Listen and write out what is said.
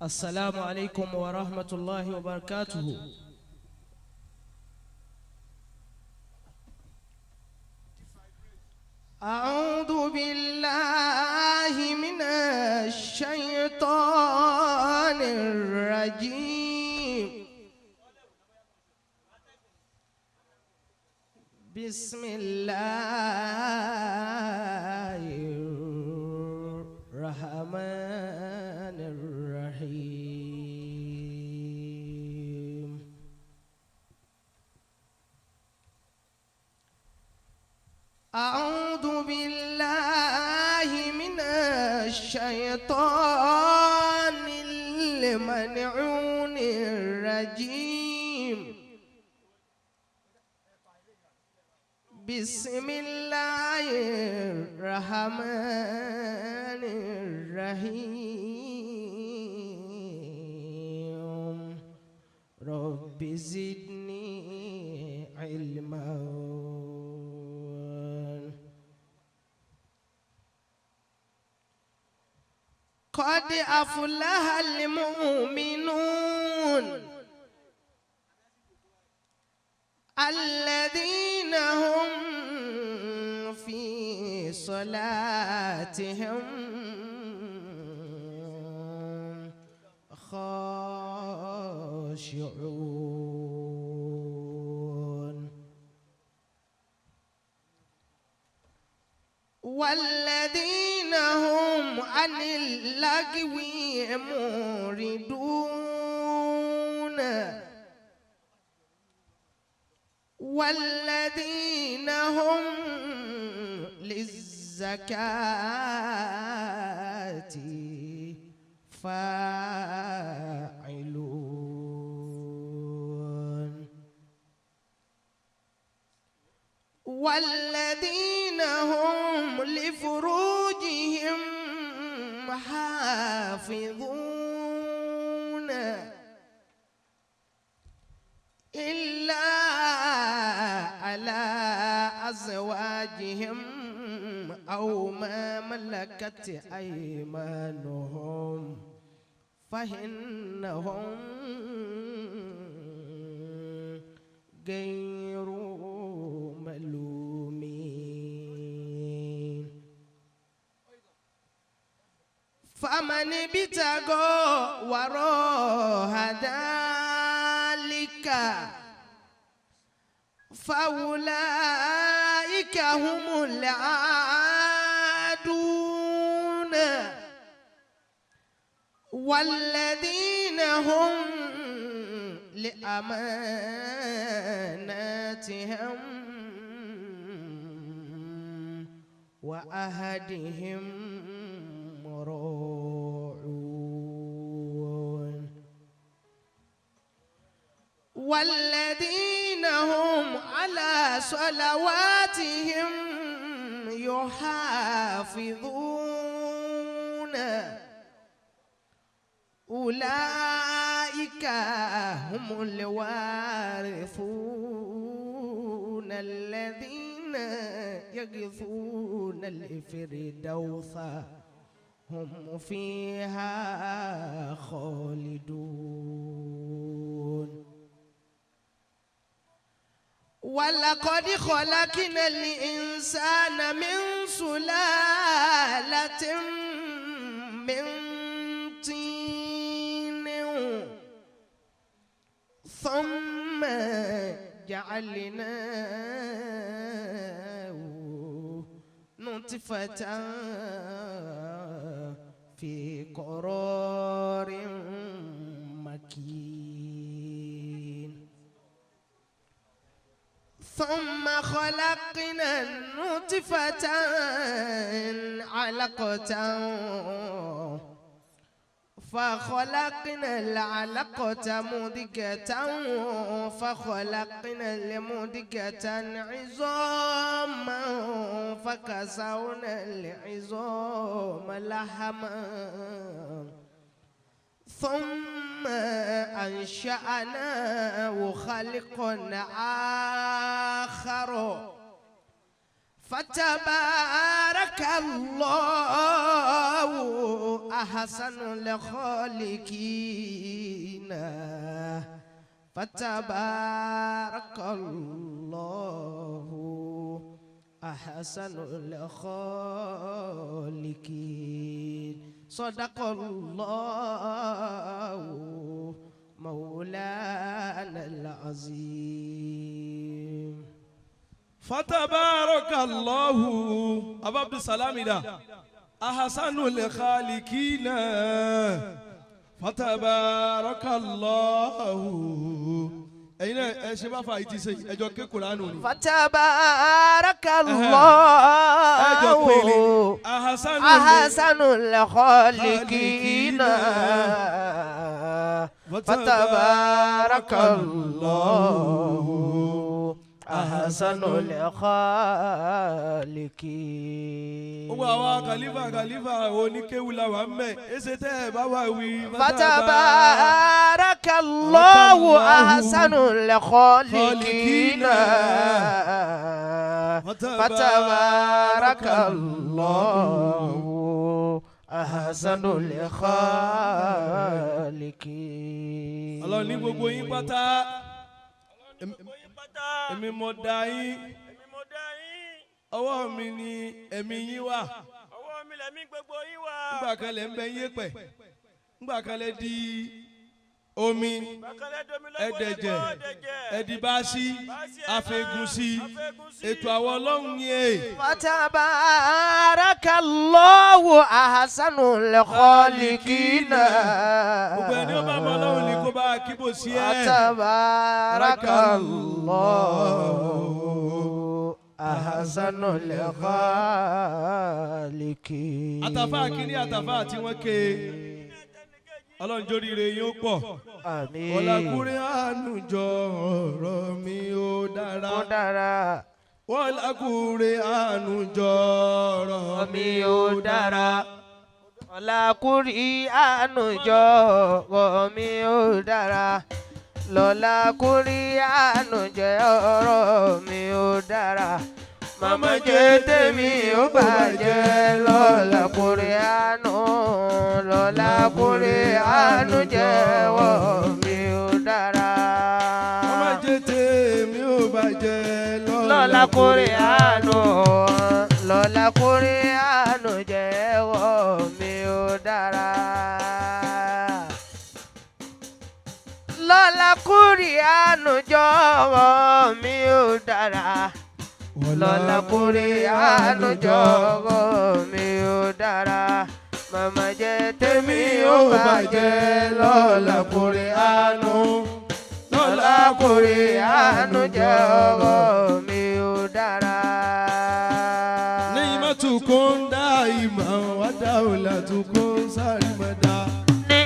السلام عليكم ورحمة الله وبركاته. أعوذ بالله من الشيطان الرجيم. بسم الله الرحمن الرحيم. أعوذ بالله من الشيطان الملعون الرجيم. بسم الله الرحمن الرحيم. رب زدني علما. قد أفلح المؤمنون الذين هم في صلاتهم خاشعون والذين هم عن اللغو معرضون والذين هم للزكاة فاعلون والذين هم لفروجهم حافظون إلا على أزواجهم أو ما ملكت أيمانهم فإنهم غير ملومين. فمن ابتغى وراء ذلك فأولئك هم العادون والذين هم لأماناتهم وعهدهم راعون والذين هم على صلواتهم يحافظون أولئك هم الوارثون الذين يرثون الفردوس هم فيها خالدون. ولقد خلقنا الإنسان من سلالة من طين ثم جعلناه نطفة في قرار مكين ثم خلقنا النطفة علقة فخلقنا العلقة مضغة فخلقنا المضغة عظاما فكسونا العظام لحما ثم أنشأناه خلقا آخر فتبارك الله أحسن الخالقين فتبارك الله أحسن الخالقين صدق الله مولانا العظيم. فتبارك الله أبا عبد السلام ده أحسن الخالقين فتبارك الله أين أشبه فايتي سي أجوك القرآن فتبارك الله أحسن الخالقين فتبارك الله أحسن الخالقين. فتبارك الله أحسن الخالقين فتبارك الله أحسن الخالقين. الله ní gbogbo yín pátá èmi mo dá yín ọwọ́ mi ni ẹ̀mí yín wà ọwọ́ mi lẹ̀mí gbogbo yín wà. nígbà kan lẹ ń bẹ yẹ̀pẹ̀ nígbà kan lẹ di omi ẹ̀dẹ̀jẹ̀ ẹ̀dìbásí àfẹ̀gùnsí ètò àwọn ọlọ́run ni ẹ̀. Fatabarakallahu ahsanul khaliqina. gbogbo ẹni ó bá mọ ọlọ́run ní kó bá kíbò sí ẹ̀. Fatabarakallahu ahsanul khaliqina. àtàfà kìíní àtàfà tí wọ́n ké ọlọ́run jórí rẹ̀ yóò pọ̀. Àmín. ọ̀làkùnrin àánújọ ọ̀rọ̀ mi ó dára. Ó dára. ọ̀làkùnrin àánújọ ọ̀rọ̀ mi ó dára. ọ̀làkùnrin àánújọ ọ̀rọ̀ mi ó dára. lọ́làkùnrin àánújọ ọ̀rọ̀ mi ó dára. màmá jẹ́ tèmi ó bàjẹ́ lọ́làkùnrin àánú. lọ́làkùnrin àánú jẹ́wọ́ mi ó dára. màmá jẹ́ tèmi ó bàjẹ́ lọ́làkùnrin àánú. lọ́làkùnrin àánú jẹ́wọ́ mi ó dára. lọ́làkùnrin àánú jọ̀wọ́ mi ó dára. lọ́làkùnrin àánú jọ̀wọ́ mi ó dára. màmá jẹ́ tèmi ó bàjẹ́ lọ́làkùnrin àánú. lọ́làkùnrin àánú jọ̀wọ́ mi ó dára. ni'matukun da'iman wa dawlatukum sarimada.